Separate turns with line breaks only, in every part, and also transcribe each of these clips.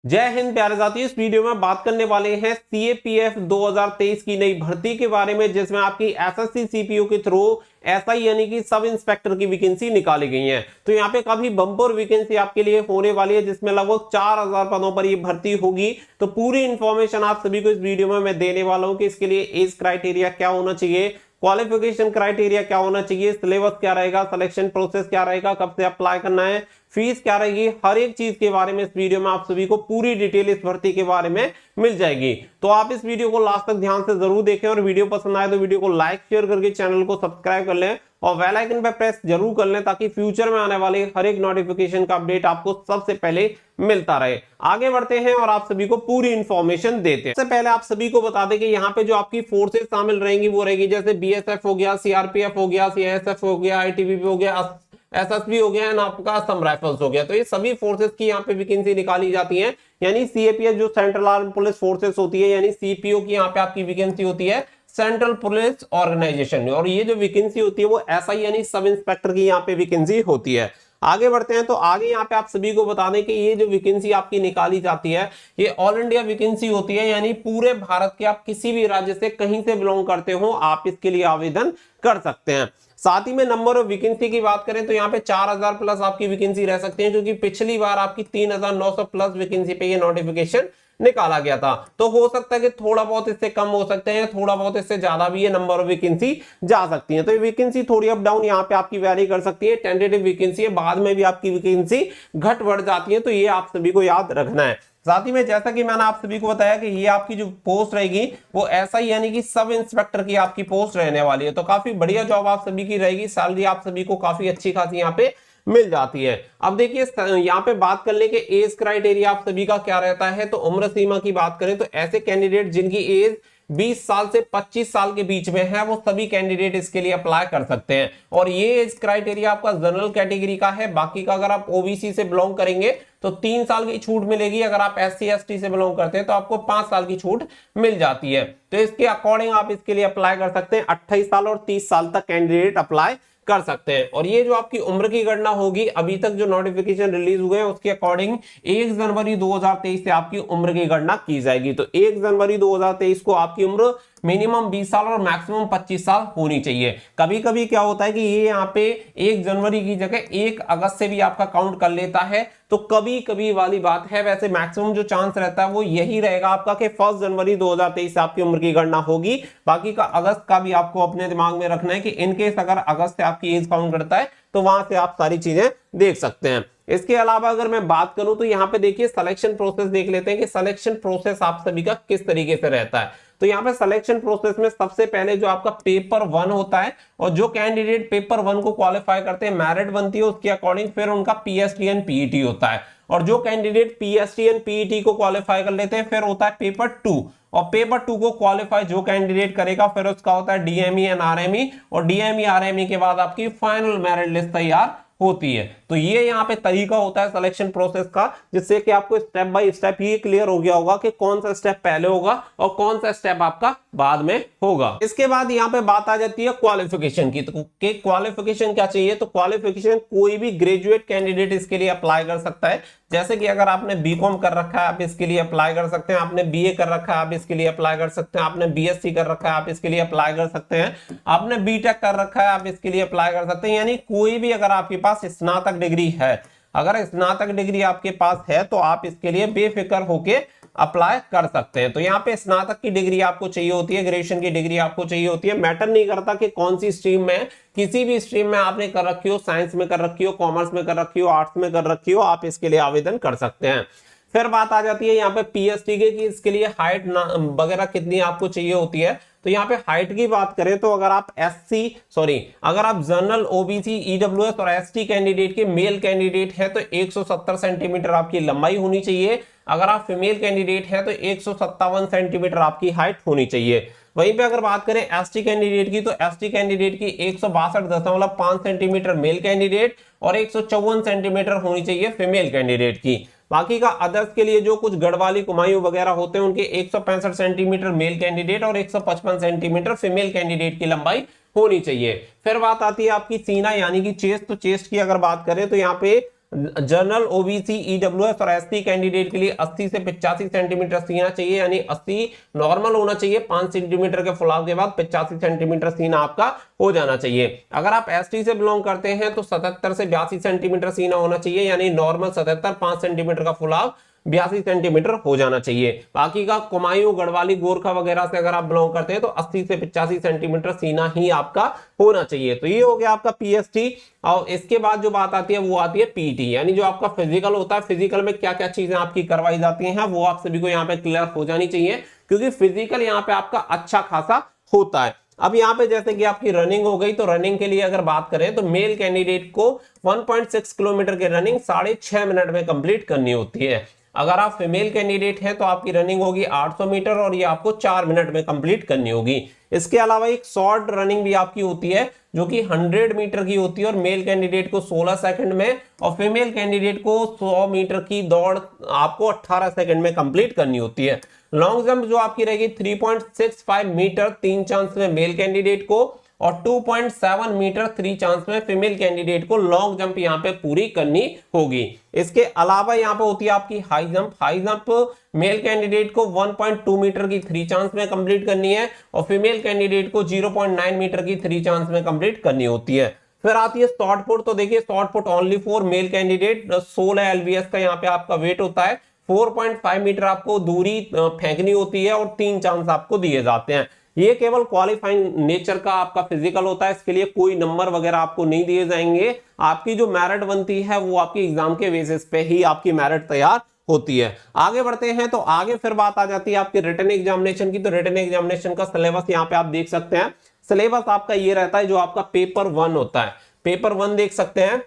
जय हिंद प्यारे साथियों। इस वीडियो में बात करने वाले हैं सीएपीएफ 2023 की नई भर्ती के बारे में, जिसमें आपकी एसएससी सीपीओ के थ्रू एसआई यानी कि सब इंस्पेक्टर की वैकेंसी निकाली गई है। तो यहाँ पे काफी बम्पर वैकेंसी आपके लिए होने वाली है, जिसमें लगभग 4000 पदों पर ये भर्ती होगी। तो पूरी इंफॉर्मेशन आप सभी को इस वीडियो में मैं देने वाला हूँ कि इसके लिए एज क्राइटेरिया क्या होना चाहिए, क्वालिफिकेशन क्राइटेरिया क्या होना चाहिए, सिलेबस क्या रहेगा, सिलेक्शन प्रोसेस क्या रहेगा, कब से अप्लाई करना है, फीस क्या रहेगी, हर एक चीज के बारे में इस वीडियो में आप सभी को पूरी डिटेल इस भर्ती के बारे में मिल जाएगी। तो आप इस वीडियो को लास्ट तक ध्यान से जरूर देखें और वीडियो पसंद आए तो वीडियो को लाइक शेयर करके चैनल को सब्सक्राइब कर लें और बेल आइकन पर प्रेस जरूर कर लें, ताकि फ्यूचर में आने वाले हर एक नोटिफिकेशन का अपडेट आपको सबसे पहले मिलता रहे। आगे बढ़ते हैं और आप सभी को पूरी इंफॉर्मेशन देते हैं। सबसे पहले आप सभी को बता दें कि यहाँ पे जो आपकी फोर्सेस शामिल रहेंगी वो रहेगी जैसे बीएसएफ हो गया, सीआरपीएफ हो गया, सीआईएसएफ हो गया, आईटीबीपी हो गया, एसएसबी हो गया, आपका असम राइफल्स हो गया। तो ये सभी फोर्सेस की यहाँ पे वैकेंसी निकाली जाती है। यानी सीएपीएफ जो सेंट्रल आर्म पुलिस फोर्सेस होती है, यानी सीपीओ की यहाँ पे आपकी वैकेंसी होती है सेंट्रल पुलिस ऑर्गेनाइजेशन में, और ये जो वैकेंसी होती है वो एसआई यानी सब इंस्पेक्टर की यहाँ पे वैकेंसी होती है। आगे बढ़ते हैं तो आगे यहाँ पे आप सभी को बता दें कि ये जो वैकेंसी आपकी निकाली जाती है ये ऑल इंडिया वैकेंसी होती है, यानी पूरे भारत के आप किसी भी राज्य से कहीं से बिलोंग करते हो आप इसके लिए आवेदन कर सकते हैं। साथ ही में नंबर ऑफ वैकेंसी की बात करें तो यहाँ पे 4000 प्लस आपकी वैकेंसी रह सकती है, क्योंकि पिछली बार आपकी 3900 प्लस वैकेंसी पे ये नोटिफिकेशन निकाला गया था। तो हो सकता है कि थोड़ा बहुत इससे कम हो सकते हैं, थोड़ा बहुत इससे ज्यादा भी ये नंबर ऑफ वैकेंसी जा सकती है। तो ये वैकेंसी थोड़ी अप डाउन यहाँ पे आपकी वैरी कर सकती है। टेंटेटिव वैकेंसी है, बाद में भी आपकी वैकेंसी घट बढ़ जाती है, तो ये आप सभी को याद रखना है। साथ ही में जैसा कि मैंने आप सभी को बताया कि ये आपकी जो पोस्ट रहेगी वो एसआई यानी कि सब इंस्पेक्टर की आपकी पोस्ट रहने वाली है। तो काफी बढ़िया जॉब आप सभी की रहेगी, सैलरी आप सभी को काफी अच्छी खासी यहाँ पे मिल जाती है। अब देखिए यहाँ पे बात कर ले कि एज क्राइटेरिया आप सभी का क्या रहता है। तो उम्र सीमा की बात करें तो ऐसे कैंडिडेट जिनकी एज 20 साल से 25 साल के बीच में है वो सभी कैंडिडेट इसके लिए अप्लाई कर सकते हैं। और ये एज क्राइटेरिया आपका जनरल कैटेगरी का है। बाकी का अगर आप ओबीसी से बिलोंग करेंगे तो 3 साल की छूट मिलेगी, अगर आप एससी एसटी से बिलोंग करते हैं तो आपको 5 साल की छूट मिल जाती है। तो इसके अकॉर्डिंग आप इसके लिए अप्लाई कर सकते हैं। 28 साल और 30 साल तक कैंडिडेट अप्लाई कर सकते हैं। और ये जो आपकी उम्र की गणना होगी, अभी तक जो नोटिफिकेशन रिलीज हुए हैं उसके अकॉर्डिंग 1 जनवरी 2023 से आपकी उम्र की गणना की जाएगी। तो 1 जनवरी 2023 को आपकी उम्र मिनिमम 20 साल और मैक्सिमम 25 साल होनी चाहिए। कभी कभी क्या होता है कि ये यहाँ पे 1 जनवरी की जगह 1 अगस्त से भी आपका काउंट कर लेता है, तो कभी कभी वाली बात है। वैसे मैक्सिमम जो चांस रहता है वो यही रहेगा आपका कि 1 जनवरी 2023 से आपकी उम्र की गणना होगी। बाकी का अगस्त का भी आपको अपने दिमाग में रखना है कि इनकेस अगर अगस्त से आपकी एज काउंट करता है तो वहां से आप सारी चीजें देख सकते हैं। इसके अलावा अगर मैं बात करूं तो यहाँ पे देखिए सिलेक्शन प्रोसेस देख लेते हैं कि सिलेक्शन प्रोसेस आप सभी का किस तरीके से रहता है। तो यहाँ पे सिलेक्शन प्रोसेस में सबसे पहले जो आपका पेपर 1 होता है, और जो कैंडिडेट पेपर 1 को क्वालिफाई करते हैं, मेरिट बनती है उसके अकॉर्डिंग, फिर उनका पीएसटीएन पीईटी होता है। और जो कैंडिडेट पीएसटीएन पीईटी को क्वालिफाई कर लेते हैं फिर होता है पेपर 2, और पेपर 2 को क्वालिफाई जो कैंडिडेट करेगा फिर उसका होता है डीएमई एंड आरएमई, और डीएमई आरएमई के बाद आपकी फाइनल मेरिट लिस्ट तैयार होती है। तो ये यहाँ पे तरीका होता है सिलेक्शन प्रोसेस का, जिससे कि आपको स्टेप बाय स्टेप ये क्लियर हो गया होगा कि कौन सा स्टेप पहले होगा और कौन सा स्टेप आपका बाद में होगा। इसके बाद यहाँ पे बात आ जाती है क्वालिफिकेशन की। तो क्वालिफिकेशन क्या चाहिए, तो क्वालिफिकेशन कोई भी ग्रेजुएट कैंडिडेट इसके लिए अप्लाई कर सकता है। जैसे कि अगर आपने बीकॉम कर रखा है आप इसके लिए अप्लाई कर सकते हैं, आपने बीए कर रखा है आप इसके लिए अप्लाई कर सकते हैं, आपने बीएससी कर रखा है आप इसके लिए अप्लाई कर सकते हैं, आपने बीटेक कर रखा है आप इसके लिए अप्लाई कर सकते हैं। यानी कोई भी अगर आपके पास स्नातक डिग्री है, अगर स्नातक डिग्री आपके पास है तो आप इसके लिए बेफिक्र होके अप्लाई कर सकते हैं। तो यहाँ पे स्नातक की डिग्री आपको चाहिए होती है, ग्रेजुएशन की डिग्री आपको चाहिए होती है। मैटर नहीं करता कि कौन सी स्ट्रीम में, किसी भी स्ट्रीम में आपने कर रखी हो, साइंस में कर रखी हो, कॉमर्स में कर रखी हो, आर्ट्स में कर रखी हो, आप इसके लिए आवेदन कर सकते हैं। फिर बात आ जाती है यहाँ पे पीएचडी की, इसके लिए हाइट वगैरह कितनी आपको चाहिए होती है। तो यहाँ पे हाइट की बात करें तो अगर आप अगर आप जनरल, ओबीसी, ईडब्ल्यूएस और एसटी कैंडिडेट के मेल कैंडिडेट है तो 170 सेंटीमीटर आपकी लंबाई होनी चाहिए। अगर आप फीमेल कैंडिडेट है तो 157 सेंटीमीटर आपकी हाइट होनी चाहिए। वहीं पे अगर बात करें एसटी कैंडिडेट की, तो एसटी कैंडिडेट की 162.5 सेंटीमीटर मेल कैंडिडेट और 154 सेंटीमीटर होनी चाहिए फीमेल कैंडिडेट की। बाकी का अदर्स के लिए जो कुछ गढ़वाली, कुमायूं वगैरह होते हैं उनके 165 सेंटीमीटर मेल कैंडिडेट और 155 सेंटीमीटर फीमेल कैंडिडेट की लंबाई होनी चाहिए। फिर बात आती है आपकी सीना यानी कि चेस्ट। तो चेस्ट की अगर बात करें तो यहाँ पे जनरल, ओबीसी, ईडब्ल्यूएस और एसटी कैंडिडेट के लिए 80 से 85 सेंटीमीटर सीना चाहिए, यानी 80 नॉर्मल होना चाहिए, 5 सेंटीमीटर के फुलाव के बाद 85 सेंटीमीटर सीना आपका हो जाना चाहिए। अगर आप एसटी से बिलोंग करते हैं तो 77 से 82 सेंटीमीटर सीना होना चाहिए, यानी नॉर्मल 77, 5 सेंटीमीटर का फुलाव 82 सेंटीमीटर हो जाना चाहिए। बाकी का कुमायूं, गढ़वाली, गोरखा वगैरह से अगर आप बिलोंग करते हैं तो 80 से 85 सेंटीमीटर सीना ही आपका होना चाहिए। तो ये हो गया आपका पीएसटी। और इसके बाद जो बात आती है वो आती है पीटी, यानी जो आपका फिजिकल होता है, फिजिकल में क्या क्या चीजें आपकी करवाई जाती हैं वो आप सभी को यहाँ पे क्लियर हो जानी चाहिए, क्योंकि फिजिकल यहाँ पे आपका अच्छा खासा होता है। अब यहाँ पे जैसे कि आपकी रनिंग हो गई, तो रनिंग के लिए अगर बात करें तो मेल कैंडिडेट को 1.6 किलोमीटर की रनिंग 6.5 मिनट में कंप्लीट करनी होती है। अगर आप फीमेल कैंडिडेट हैं तो आपकी रनिंग होगी 800 मीटर और ये आपको 4 मिनट में कंप्लीट करनी होगी। इसके अलावा एक शॉर्ट रनिंग भी आपकी होती है जो कि 100 मीटर की होती है और मेल कैंडिडेट को 16 सेकंड में और फीमेल कैंडिडेट को 100 मीटर की दौड़ आपको 18 सेकंड में कंप्लीट करनी होती है। लॉन्ग जंप जो आपकी रहेगी 3.65 मीटर 3 चांस में मेल कैंडिडेट को और 2.7 मीटर 3 चांस में फीमेल कैंडिडेट को लॉन्ग जंप यहाँ पे पूरी करनी होगी। इसके अलावा यहाँ पे होती है आपकी high jump. High jump male candidate को 1.2 मीटर की 3 चांस में कंप्लीट करनी है और फीमेल कैंडिडेट को 0.9 मीटर की 3 चांस में कंप्लीट करनी होती है। फिर आती है शॉर्ट पुट। तो देखिए short put only for male candidate, 16 LBS का यहाँ पे आपका वेट होता है, 4.5 मीटर आपको दूरी फेंकनी होती है और 3 चांस आपको दिए जाते हैं। ये केवल क्वालिफाइंग नेचर का आपका फिजिकल होता है, इसके लिए कोई नंबर वगैरह आपको नहीं दिए जाएंगे। आपकी जो मेरिट बनती है वो आपकी एग्जाम के बेसिस पे ही आपकी मेरिट तैयार होती है। आगे बढ़ते हैं तो आगे फिर बात आ जाती है आपके रिटन एग्जामिनेशन की। तो रिटन एग्जामिनेशन का सिलेबस यहाँ पे आप देख सकते हैं। सिलेबस आपका ये रहता है, जो आपका पेपर 1 होता है, पेपर 1 देख सकते हैं।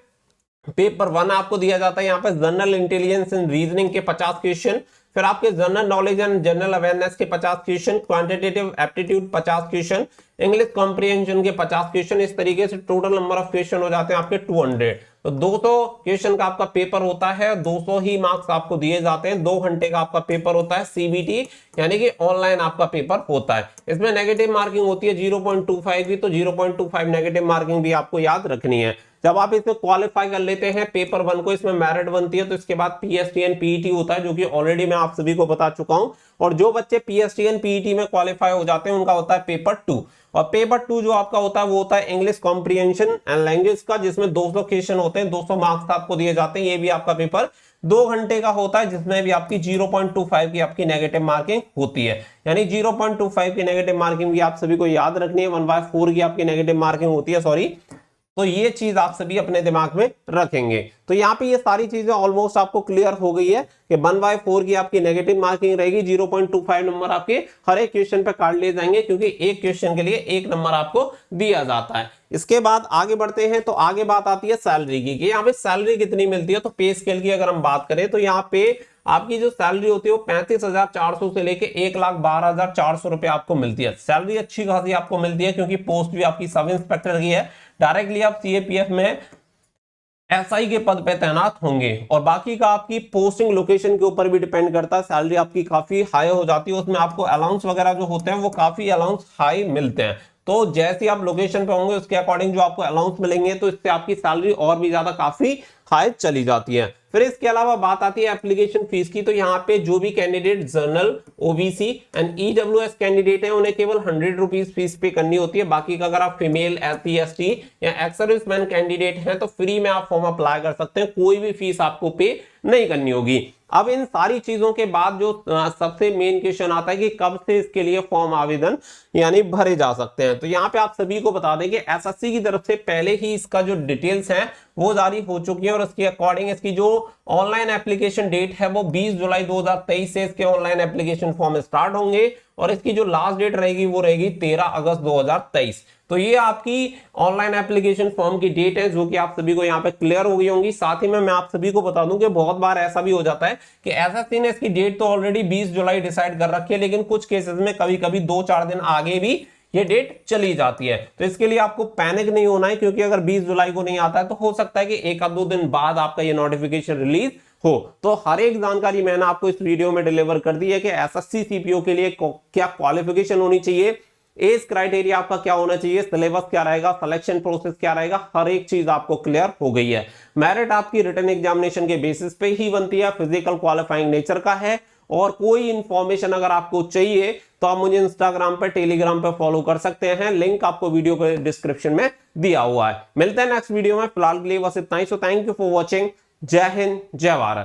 पेपर 1 आपको दिया जाता है यहाँ पे जनरल इंटेलिजेंस एंड रीजनिंग के 50 क्वेश्चन, फिर आपके general knowledge and general awareness के 50 question, quantitative aptitude 50 question, English comprehension के 50 क्वेश्चन। इस तरीके से टोटल नंबर ऑफ क्वेश्चन हो जाते हैं आपके 200। तो 200 क्वेश्चन का आपका पेपर होता है, 200 ही मार्क्स आपको दिए जाते हैं। 2 घंटे का आपका पेपर होता है, सीबीटी यानी कि ऑनलाइन आपका पेपर होता है। इसमें नेगेटिव मार्किंग होती है 0.25 की, तो 0.25 नेगेटिव मार्किंग भी आपको याद रखनी है। जब आप इसमें क्वालिफाई कर लेते हैं पेपर 1 को, इसमें मेरिट बनती है, तो इसके बाद पीएसटीएन पीईटी होता है, जो कि ऑलरेडी मैं आप सभी को बता चुका हूं। और जो बच्चे पीएसटीएन पीईटी में क्वालिफाई हो जाते हैं उनका होता है पेपर 2। और पेपर 2 जो आपका होता है वो होता है इंग्लिश कॉम्प्रिहेंशन एंड लैंग्वेज का, जिसमें 200 क्वेश्चन होते हैं, 200 मार्क्स आपको दिए जाते हैं। ये भी आपका पेपर 2 घंटे का होता है, जिसमें भी आपकी 0.25 की आपकी नेगेटिव मार्किंग होती है। यानी 0.25 की नेगेटिव मार्किंग भी आप सभी को याद रखनी है। 1/4 की आपकी नेगेटिव मार्किंग होती है, सॉरी। तो ये चीज आप सभी अपने दिमाग में रखेंगे। तो यहाँ पे ये सारी चीजें ऑलमोस्ट आपको क्लियर हो गई है कि 1/4 की आपकी नेगेटिव मार्किंग रहेगी। 0.25 नंबर आपके हर एक क्वेश्चन पे काट लिए जाएंगे, क्योंकि एक क्वेश्चन के लिए 1 नंबर आपको दिया जाता है। इसके बाद आगे बढ़ते हैं तो आगे बात आती है सैलरी की, कि यहाँ पे सैलरी कितनी मिलती है। तो पे स्केल की अगर हम बात करें तो यहाँ पे आपकी जो सैलरी होती है वो 35,400 से लेके 1,12,400 रुपए आपको मिलती है। सैलरी अच्छी खासी आपको मिलती है, क्योंकि पोस्ट भी आपकी सब इंस्पेक्टर की है। डायरेक्टली आप सीएपीएफ में एसआई के पद पे तैनात होंगे। और बाकी का आपकी पोस्टिंग लोकेशन के ऊपर भी डिपेंड करता है। सैलरी आपकी काफी हाई हो जाती है, उसमें आपको अलाउंस वगैरह जो होते हैं वो काफी अलाउंस हाई मिलते हैं। तो जैसे आप लोकेशन पे होंगे उसके अकॉर्डिंग जो आपको अलाउंस मिलेंगे, तो इससे आपकी सैलरी और भी ज्यादा काफी हाई चली जाती है। फिर इसके अलावा बात आती है एप्लीकेशन फीस की। तो यहाँ पे जो भी candidate general, OBC and EWS candidate हैं उन्हें केवल 100 रुपीज फीस पे करनी होती है। बाकी का अगर आप फीमेल, एससी, एसटी या एक्स सर्विसमैन कैंडिडेट हैं तो फ्री में आप फॉर्म अप्लाई कर सकते हैं, कोई भी फीस आपको पे नहीं करनी होगी। अब इन सारी चीजों के बाद जो सबसे मेन क्वेश्चन आता है कि कब से इसके लिए फॉर्म आवेदन यानी भरे जा सकते हैं। तो यहाँ पे आप सभी को बता दें कि एसएससी की तरफ से पहले ही इसका जो डिटेल्स है वो जारी हो चुकी है और उसके अकॉर्डिंग इसकी जो ऑनलाइन एप्लीकेशन डेट है वो 20 जुलाई 2023 से इसके ऑनलाइन एप्लीकेशन फॉर्म स्टार्ट होंगे और इसकी जो लास्ट डेट रहेगी वो रहेगी 13 अगस्त 2023। तो ये आपकी ऑनलाइन एप्लीकेशन फॉर्म की डेट है, जो कि आप सभी को यहाँ पे क्लियर हो गई होंगी। साथ ही में मैं आप सभी को बता दूं कि बहुत बार ऐसा भी हो जाता है कि एसएससी ने इसकी डेट तो ऑलरेडी 20 जुलाई डिसाइड कर रखी है, लेकिन कुछ केसेस में कभी कभी 2-4 दिन आगे भी ये डेट चली जाती है। तो इसके लिए आपको पैनिक नहीं होना है, क्योंकि अगर 20 जुलाई को नहीं आता है तो हो सकता है कि 1-2 दिन बाद आपका ये नोटिफिकेशन रिलीज हो। तो हर एक जानकारी मैंने आपको इस वीडियो में डिलीवर कर दी है कि एसएससी सीपीओ के लिए क्या क्वालिफिकेशन होनी चाहिए, एज क्राइटेरिया आपका क्या होना चाहिए, सिलेबस क्या रहेगा, सिलेक्शन प्रोसेस क्या रहेगा, हर एक चीज आपको क्लियर हो गई है। मेरिट आपकी रिटन एग्जामिनेशन के बेसिस पे ही बनती है, फिजिकल क्वालिफाइंग नेचर का है। और कोई इंफॉर्मेशन अगर आपको चाहिए तो आप मुझे इंस्टाग्राम पे, टेलीग्राम पे फॉलो कर सकते हैं, लिंक आपको वीडियो के डिस्क्रिप्शन में दिया हुआ है। मिलते हैं नेक्स्ट वीडियो में, फिलहाल के लिए बस इतना ही। So thank you for watching. जय हिंद, जय भारत।